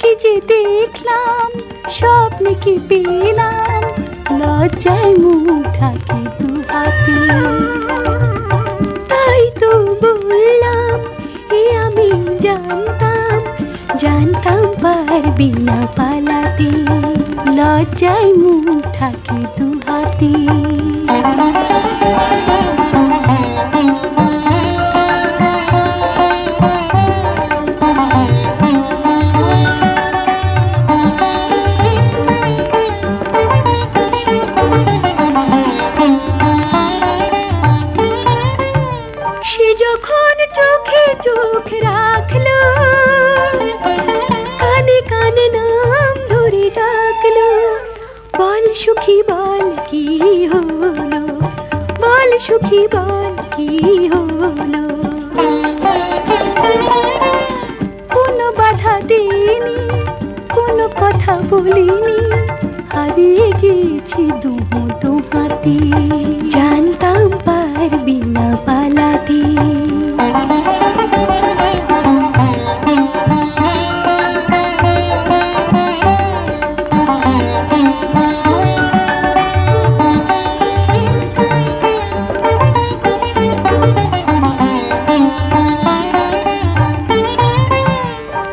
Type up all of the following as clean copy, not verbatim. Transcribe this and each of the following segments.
কি যে দেখলাম স্বপ্নে কি পেলাম লজ্জায় মুখ ঢাকি দু হাতে তাই তো বললাম এ আমি জানতাম জানতাম পারবি না পালাতে লজ্জায় মুখ ঢাকি দু হাতে সে যখন চোখে চোখ রাখলো কানে কানে নাম ধরে ডাকলো বল সুখী বল কি হলো বল সুখী বল কি হলো কোনো বাধা দেইনি কোনো কথা বলিনি হারিয়ে গেছি দুটো হাতে জানতাম পারবি না পালাতে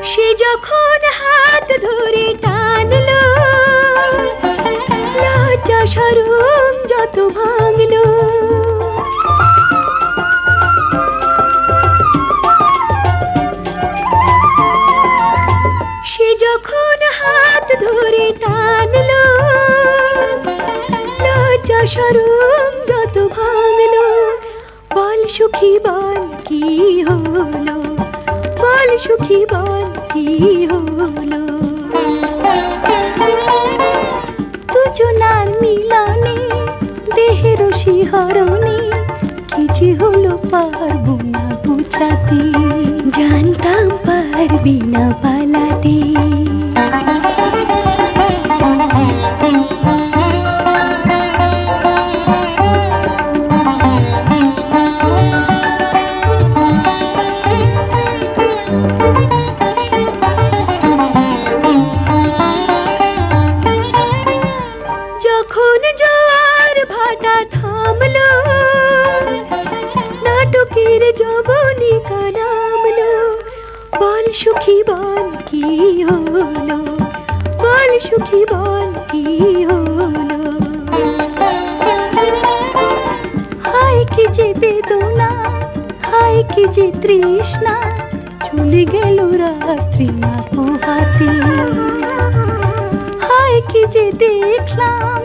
সে যখন হাত ধরে টানলো লজ্জা শরম যত ভাঙলো সে যখন হাত ধরে টানলো লজ্জা শরম যত ভাঙলো বল সুখী বল কি হলো বল সুখী বল কি হলো দুজনার মিলনে দেহের শিহরণে কি যে হলো পারবো না বুঝাতে জানতাম পারবি না পালাতে যখন জোয়ার ভাটা থামলো নাটকের যবনিকা নামলো বল সুখী বল কি হলো বল সুখী বল কি হলো হায় কি যে বেদনা হায় কি যে তৃষ্ণা চলে গেল রাত্রি না পোহাতে হায় কি যে দেখলাম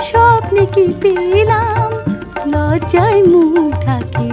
স্বপ্নে কি পেলাম লজ্জায় মুখ ঢাকি